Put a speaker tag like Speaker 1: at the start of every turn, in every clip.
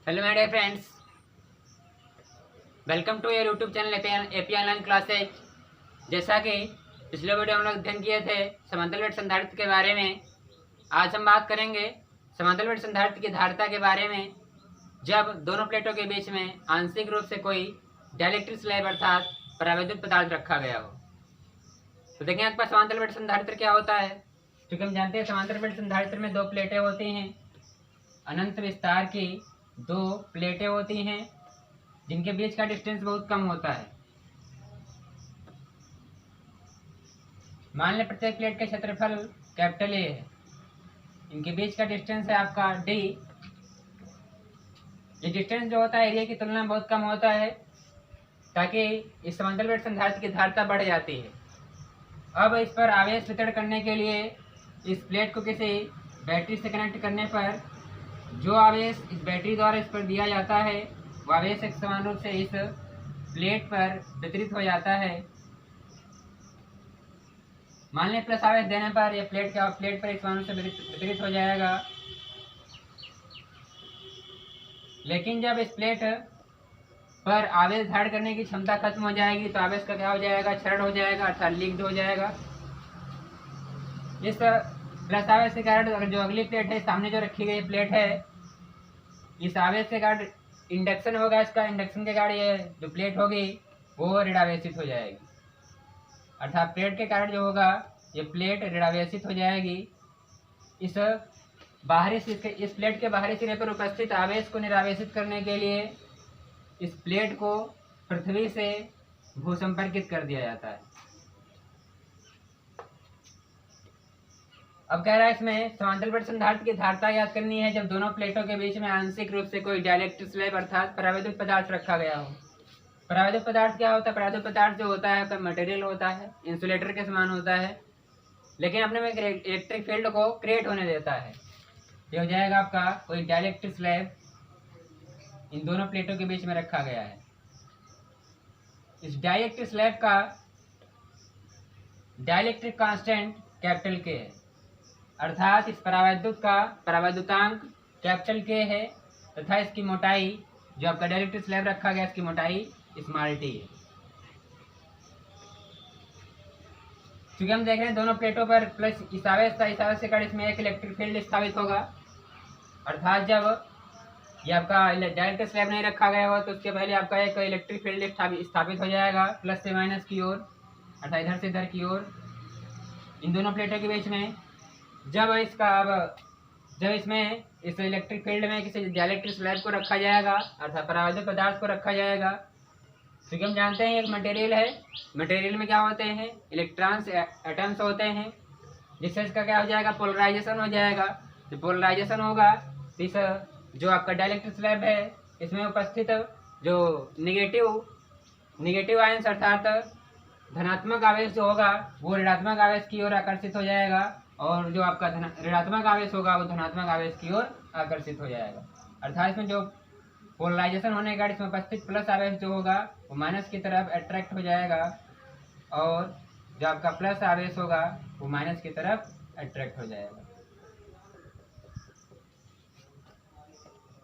Speaker 1: Hello my dear friends, welcome to your YouTube channel AP online classes. जैसा कि पिछले video हम लोग अध्ययन किए थे समांतर वेट संधारित्र के बारे में, आज हम बात करेंगे समांतर वेट संधारित्र की धारिता के बारे में जब दोनों प्लेटों के बीच में आंशिक रूप से कोई डाइलेक्ट्रिक स्लैब अर्थात परावैद्युत पदार्थ रखा गया हो। तो देखें आपका समांतर वेट संधारित्र क्या होता है। क्योंकि हम जानते हैं समांतर वेट संधारित्र में दो प्लेटें होती हैं, अनंत विस्तार की दो प्लेटें होती हैं जिनके बीच का डिस्टेंस बहुत कम होता है। मान लें प्रत्येक प्लेट का क्षेत्रफल कैपिटल ए है, इनके बीच का डिस्टेंस है आपका डी। ये डिस्टेंस जो होता है एरिया की तुलना में बहुत कम होता है ताकि इस समांतर वेट संधारित्र की धारिता बढ़ जाती है। अब इस पर आवेश वितरण करने के लिए इस प्लेट को किसी बैटरी से कनेक्ट करने पर जो आवेश इस बैटरी द्वारा इस पर दिया जाता है वो आवेश एक समान रूप से इस प्लेट पर वितरित हो जाता है। मान लें प्लस आवेश देने पर यह प्लेट पर एक समान रूप से वितरित हो जाएगा। लेकिन जब इस प्लेट पर आवेश धारण करने की क्षमता खत्म हो जाएगी तो आवेश का क्या हो जाएगा, क्षरण हो जाएगा अर्थात लीक्ड हो जाएगा। इस प्लस आवेश के कारण जो अगली प्लेट है, सामने जो रखी गई प्लेट है, इस आवेश के कारण इंडक्शन होगा इसका। इंडक्शन के कारण ये जो प्लेट होगी वो ऋणावेशित हो जाएगी, अर्थात प्लेट के कारण जो होगा ये प्लेट ऋणावेशित हो जाएगी। इस प्लेट के बाहरी सिरे पर उपस्थित आवेश को निरावेशित करने के लिए इस प्लेट को पृथ्वी से भूसंपर्कित कर दिया जाता है। अब कह रहा है इसमें समांतर वेट संधारित्र की धारिता याद करनी है जब दोनों प्लेटों के बीच में आंशिक रूप से कोई डाइलेक्ट्रिक स्लैब अर्थात परावैद्युत पदार्थ रखा गया हो। परावैद्युत पदार्थ क्या होता है? परावैद्युत पदार्थ जो होता है मटेरियल होता है, इंसुलेटर के समान होता है, लेकिन अपने में इलेक्ट्रिक फील्ड को क्रिएट होने देता है। ये हो जाएगा आपका कोई डाइलेक्ट्रिक स्लैब इन दोनों प्लेटों के बीच में रखा गया है। इस डाइलेक्ट्रिक स्लैब का डाइलेक्ट्रिक कांस्टेंट कैपिटल के है, अर्थात इस परावैद्युत का परावैद्युतांक कैपिटल के है तथा इसकी मोटाई जो आपका डाइलेक्ट्रिक स्लैब रखा गया इसकी मोटाई स्मॉल टी है। क्योंकि हम देख रहे हैं दोनों प्लेटों पर प्लस इस आवेश के कारण इसमें एक इलेक्ट्रिक फील्ड स्थापित होगा, अर्थात जब ये आपका डाइलेक्ट्रिक स्लैब नहीं रखा गया हो तो उसके पहले आपका एक इलेक्ट्रिक फील्ड स्थापित हो जाएगा प्लस से माइनस की ओर, अर्थात इधर से इधर की ओर इन दोनों प्लेटों के बीच में। जब इसमें इस इलेक्ट्रिक फील्ड में किसी डाइलेक्ट्रिक स्लैब को रखा जाएगा अर्थात परावैद्युत पदार्थ को रखा जाएगा, क्योंकि हम जानते हैं एक मटेरियल है, मटेरियल में क्या होते हैं, इलेक्ट्रॉन्स एटम्स होते हैं, जिससे इसका क्या हो जाएगा, पोलराइजेशन हो जाएगा। तो पोलराइजेशन होगा तो इस जो आपका डाइलेक्ट्रिक स्लैब है इसमें उपस्थित जो निगेटिव आयंस अर्थात धनात्मक आवेश जो होगा वो ऋणात्मक आवेश की ओर आकर्षित हो जाएगा और जो आपका ऋणात्मक आवेश होगा वो धनात्मक आवेश की ओर आकर्षित हो जाएगा। अर्थात इसमें जो पोलराइजेशन होने के कारण इसमें उपस्थित प्लस आवेश जो होगा वो माइनस की तरफ अट्रैक्ट हो जाएगा और जो आपका प्लस आवेश होगा वो माइनस की तरफ अट्रैक्ट हो जाएगा।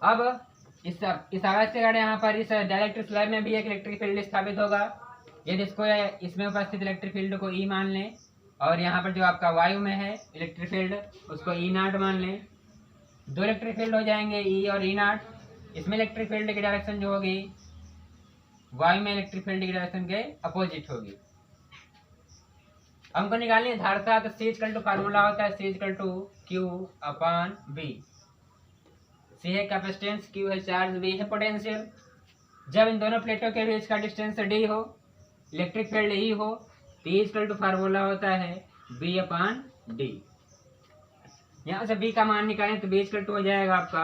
Speaker 1: अब इस आवेश के कारण यहाँ पर इस डाइलेक्ट्रिक स्लैब में भी एक इलेक्ट्रिक फील्ड स्थापित होगा। यदि इसमें उपस्थित इलेक्ट्रिक फील्ड को ई मान लें और यहाँ पर जो आपका वायु में है इलेक्ट्रिक फील्ड उसको ई नॉट मान लें, दो इलेक्ट्रिक फील्ड हो जाएंगे ई और ई नॉट। इसमें इलेक्ट्रिक फील्ड की डायरेक्शन जो होगी वायु में इलेक्ट्रिक फील्ड की डायरेक्शन के अपोजिट होगी। हमको निकालनी है धारिता, तो C इक्वल टू फार्मूला होता है C equal to Q upon B। C है कैपेसिटेंस, Q है चार्ज, B है पोटेंशियल। जब इन दोनों प्लेटों के बीच का डिस्टेंस D हो, इलेक्ट्रिक फील्ड E हो, तो E इक्वल टू फार्मूला होता है B अपॉन D। यहाँ से B का मान निकालें तो B इक्वल टू हो जाएगा आपका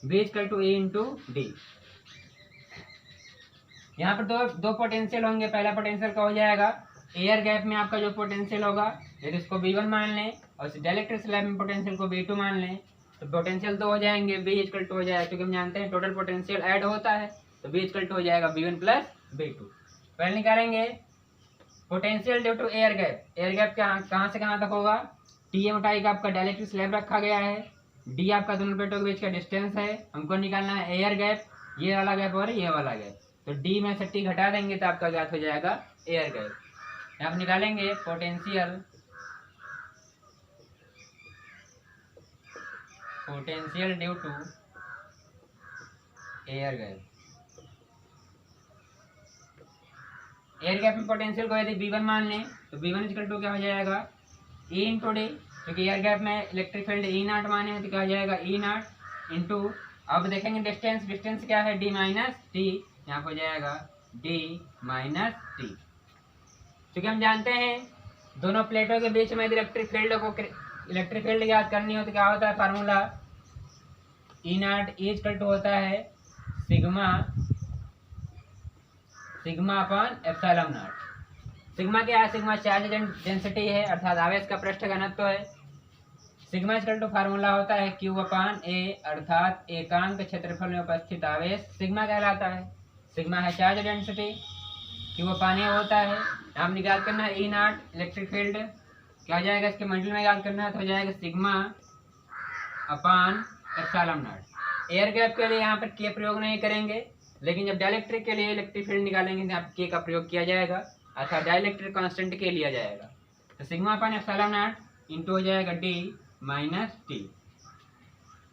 Speaker 1: B equal to E into D। यहाँ पर दो पोटेंशियल होंगे। पहला पोटेंशियल का हो जाएगा एयर गैप में आपका जो पोटेंशियल होगा यदि इसको B1 मान लें और इस डाइलेक्ट्रिक स्लैब में पोटेंशियल को B2 मान लें तो पोटेंशियल दो हो जाएंगे, B इक्वल टू हो जाएगा, क्योंकि हम जानते हैं टोटल पोटेंशियल ऐड होता है तो B इक्वल टू हो जाएगा B1 प्लस B2। पहले निकालेंगे potential due to air gap. Air gap कहाँ से कहाँ तक होगा, टी मोटाई का आपका डाइलेक्ट्रिक स्लैब रखा गया है डी आपका दोनों प्लेटों के बीच का डिस्टेंस है, हमको निकालना है एयर गैप, ये वाला गैप और ये वाला गैप। तो डी में से टी घटा देंगे तो आपका ज्ञात हो जाएगा एयर गैप। यहाँ पर निकालेंगे potential due to air gap. Air gap में पोटेंशियल को यदि V1 मान लें तो V1 इक्वल टू क्या हो जाएगा E इंटू डी, क्योंकि एयर गैप में इलेक्ट्रिक फील्ड E नॉट माने हैं तो क्या हो जाएगा E नॉट इंटू, अब देखेंगे डिस्टेंस क्या है D माइनस टी, यहाँ पर हो जाएगा D माइनस टी। क्योंकि हम जानते हैं दोनों प्लेटों के बीच में यदि इलेक्ट्रिक फील्ड याद करनी हो तो क्या होता है formula E naught equal to होता है sigma upon epsilon naught. Sigma क्या है, सिग्मा चार्ज डेंसिटी है अर्थात आवेश का पृष्ठ घनत्व है। सिग्मा इक्वल टू फार्मूला होता है क्यू अपॉन ए अर्थात एकांक क्षेत्रफल में उपस्थित आवेश सिग्मा कहलाता है। सिग्मा है चार्ज डेंसिटी, क्यू अपॉन ए होता है। हम याद करना है ई नॉट इलेक्ट्रिक फील्ड क्या हो जाएगा, इसके मल्टीपल में याद करना है तो हो जाएगा sigma upon epsilon not. Air gap के लिए यहाँ पर के प्रयोग नहीं करेंगे, लेकिन जब डाइलेक्ट्रिक के लिए इलेक्ट्रिक फील्ड निकालेंगे तो यहाँ पर के का प्रयोग किया जाएगा अर्थात डाइलेक्ट्रिक कांस्टेंट के लिया जाएगा। तो sigma upon epsilon naught into हो जाएगा डी माइनस टी।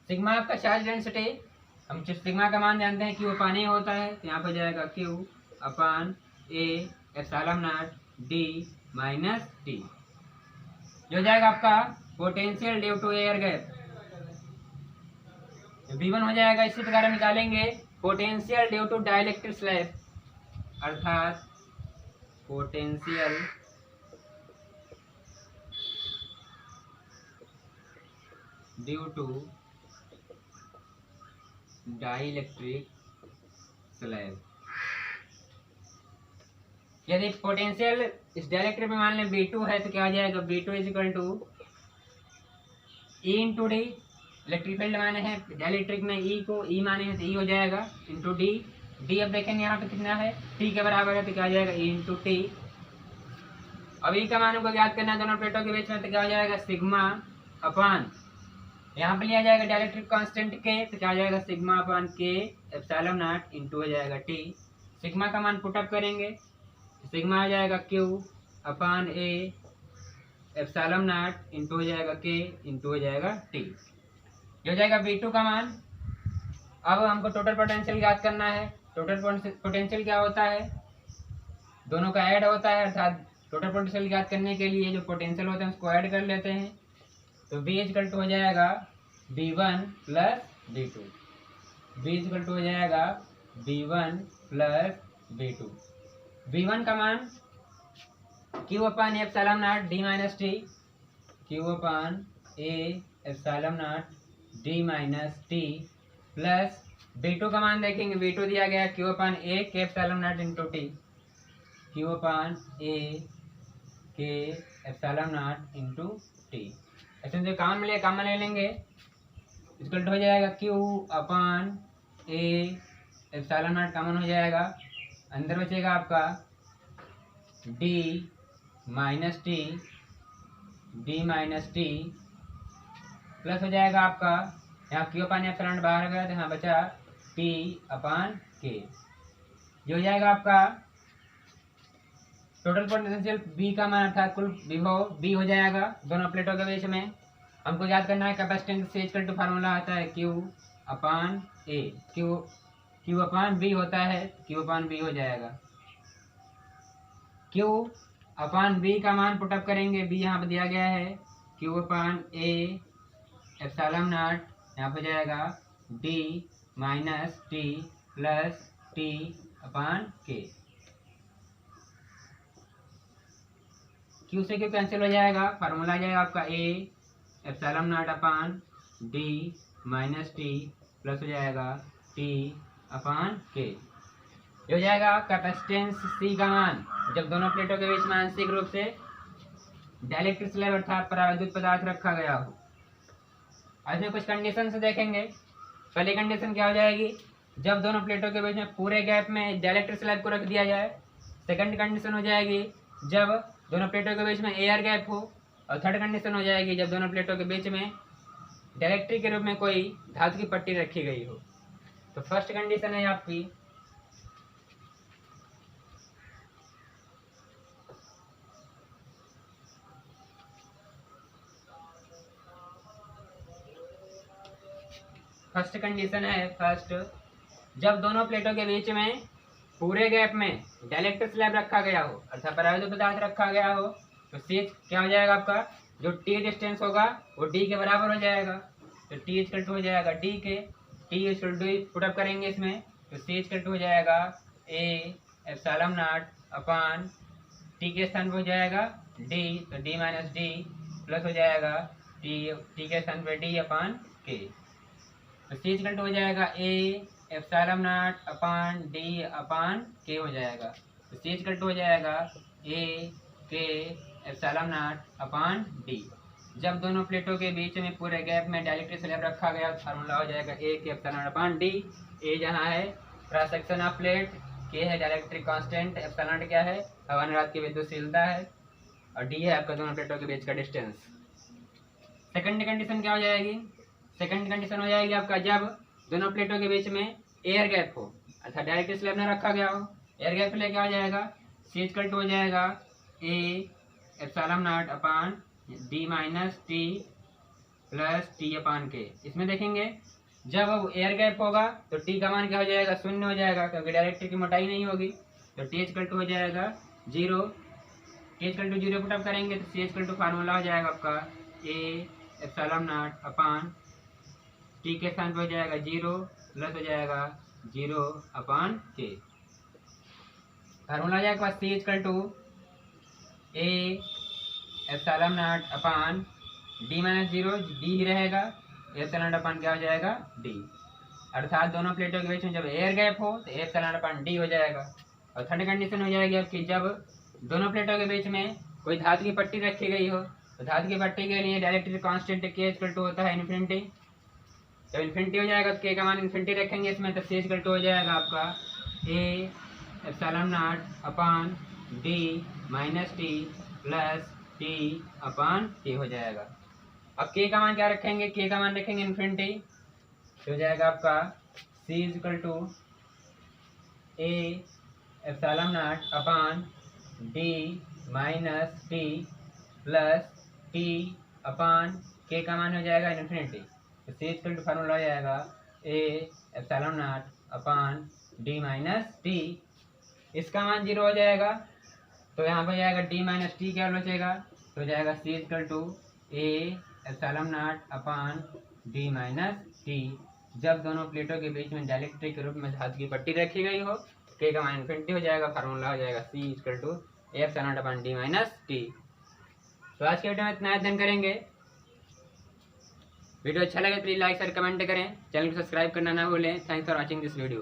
Speaker 1: सिग्मा आपका चार्ज डेंसिटी, हम सिग्मा का मान जानते हैं क्यू अपॉन ए होता है तो यहाँ पर जाएगा Q upon A epsilon naught D minus T. जो जाएगा आपका potential due to air gap V1 हो जाएगा। इसी प्रकार हम निकालेंगे potential due to dielectric slab अर्थात potential due to dielectric slab. यदि पोटेंशियल इस डाइलेक्ट्रिक में मान लें V2 है तो क्या हो जाएगा V2 is equal to E into D, electric field माने हैं डाइलेक्ट्रिक में E को E माने हैं तो E हो जाएगा इंटू डी। डी अब देखेंगे यहाँ पे कितना है, T के बराबर है तो क्या हो जाएगा E इंटू टी। अब E का मान को याद करना है दोनों प्लेटों के बीच में तो क्या हो जाएगा सिग्मा अपॉन, यहाँ पे लिया जाएगा डाइलेक्ट्रिक कांस्टेंट के तो क्या हो जाएगा सिग्मा अपॉन के एप्सिलॉन नॉट इंटू हो जाएगा टी। सिग्मा का मान पुटअप करेंगे, सिग्मा हो जाएगा Q upon A epsilon naught into हो जाएगा के इंटू हो जाएगा टी। हो जाएगा V2 का मान। अब हमको टोटल पोटेंशियल याद करना है। टोटल पोटेंशियल क्या होता है, दोनों का ऐड होता है अर्थात टोटल पोटेंशियल याद करने के लिए जो पोटेंशियल होते हैं उसको ऐड कर लेते हैं तो V इक्वल टू हो जाएगा V1 plus V2। V equal to हो जाएगा V1 प्लस V2। V1 का मान Q upon epsilon naught D minus T, Q upon A epsilon naught D minus T plus V2 का मान देखेंगे V2 दिया गया Q upon A K epsilon naught into T, Q upon A K epsilon naught into T. ऐसे जो common ले लेंगे equal to हो जाएगा Q upon A epsilon not common हो जाएगा, अंदर बचेगा आपका डी माइनस टी प्लस हो जाएगा आपका यहाँ Q अपॉन एप्सिलॉन बाहर गया तो यहाँ बचा T अपॉन के। जो हो जाएगा आपका टोटल पोटेंशियल B का मान अर्थात कुल विभव B हो जाएगा दोनों प्लेटों के बीच में। हमको याद करना है कैपेसिटेंस से इक्वल टू फार्मूला आता है Q अपॉन ए, Q अपॉन B होता है, Q अपॉन B हो जाएगा। Q अपॉन B का मान पुटअप करेंगे, B यहाँ पर दिया गया है Q upon A epsilon not यहाँ पर जाएगा D minus T plus T upon के। Q से Q कैंसिल हो जाएगा, फार्मूला आ जाएगा आपका A epsilon not upon D minus T plus हो जाएगा टी अपॉन के। हो जाएगा कैपेसिटेंस C का मान जब दोनों प्लेटों के बीच में आंशिक रूप से डाइलेक्ट्रिक स्लैब अर्थात परावैद्युत पदार्थ रखा गया हो। आज में कुछ कंडीशन से देखेंगे। पहली कंडीशन क्या हो जाएगी, जब दोनों प्लेटों के बीच में पूरे गैप में डाइलेक्ट्रिक स्लैब को रख दिया जाए। सेकंड कंडीशन हो जाएगी जब दोनों प्लेटों के बीच में एयर गैप हो, और थर्ड कंडीशन हो जाएगी जब दोनों प्लेटों के बीच में डायरेक्ट्री के रूप में कोई धातु की पट्टी रखी गई हो। तो फर्स्ट कंडीशन है आपकी फर्स्ट जब दोनों प्लेटों के बीच में पूरे गैप में डायलेक्ट्रिक स्लैब रखा गया हो अर्थात परावैद्युत पदार्थ रखा गया हो तो सी क्या हो जाएगा आपका, जो टी डिस्टेंस होगा वो डी के बराबर हो जाएगा। तो टी इक्वल टू हो जाएगा डी के, टी इक्वल टू पुटअप करेंगे इसमें तो सी इक्वल टू हो जाएगा A epsilon naught upon T के स्थान पर हो जाएगा डी, तो डी माइनस डी प्लस हो जाएगा टी के स्थान पर डी अपान के। तो सी इक्वल टू हो जाएगा A epsilon naught upon D upon K हो जाएगा। तो सी इक्वल टू हो जाएगा ए K epsilon naught upon D. जब दोनों प्लेटों के बीच में पूरे गैप में डायलेक्ट्रिक स्लैब रखा गया तो फार्मूला हो जाएगा ए K epsilon naught upon D. ए जहाँ है क्रॉस सेक्शन ऑफ प्लेट, के है डायलेक्ट्रिक कांस्टेंट, एप्सिलॉन नॉट क्या है हवा निरात की विद्युतशीलता है और डी है आपका दोनों प्लेटों के बीच का डिस्टेंस। सेकंड कंडीशन क्या हो जाएगी, सेकंड कंडीशन हो जाएगी आपका जब दोनों प्लेटों के बीच में एयर गैप हो अर्थात डायरेक्ट स्लैब न रखा गया हो। एयर गैप ले क्या हो जाएगा, सी इक्वल टू हो जाएगा A epsilon naught upon D minus T plus T upon K. इसमें देखेंगे जब एयर गैप होगा तो टी का मान क्या हो जाएगा, शून्य हो जाएगा क्योंकि डायरेक्ट की मोटाई नहीं होगी। तो टी इक्वल टू हो जाएगा zero, T equal to zero put up करेंगे तो सी इक्वल टू फार्मूला हो जाएगा आपका A epsilon naught upon T के स्थान पर हो जाएगा जीरो प्लस हो जाएगा जीरो अपान के। फार्मूला हो जाएगा C equal to A epsilon naught upon D minus zero, D ही रहेगा, एप्सिलॉन नॉट अपान क्या हो जाएगा डी। अर्थात दोनों प्लेटों के बीच में जब एयर गैप हो तो एप्सिलॉन नॉट अपान डी हो जाएगा। और थर्ड कंडीशन हो जाएगी आपकी जब दोनों प्लेटों के बीच में कोई धातु की पट्टी रखी गई हो तो धातु की पट्टी के लिए डायरेक्ट्रिक कांस्टेंट के इक्वल टू होता है इन्फिनिटी। जब इन्फिनिटी हो जाएगा तो के का मान इन्फिनिटी रखेंगे इसमें तो सी इक्वल टू हो जाएगा आपका A epsilon naught upon D minus T plus T upon K हो जाएगा। अब के का मान क्या रखेंगे, के का मान रखेंगे इन्फिनिटी तो हो जाएगा आपका C equal to A epsilon naught upon D minus T plus T upon K का मान हो जाएगा इन्फिनिटी। तो सी इक्वल टू फार्मूला हो जाएगा A epsilon naught upon D minus T. इसका मान जीरो हो जाएगा तो यहाँ पर हो जाएगा डी माइनस टी क्या बचेगा तो हो जाएगा C equal to A epsilon naught upon D minus T. जब दोनों प्लेटों के बीच में डायलेक्ट्रिक के रूप में धातु की पट्टी रखी गई हो के का मान इन्फिनिटी हो जाएगा। फार्मूला हो जाएगा C equal to A epsilon naught upon D minus T. तो आज के वीडियो में इतना अध्ययन करेंगे। वीडियो अच्छा लगे प्लीज लाइक शेयर कमेंट करें, चैनल को सब्सक्राइब करना ना भूलें। Thanks for watching this video.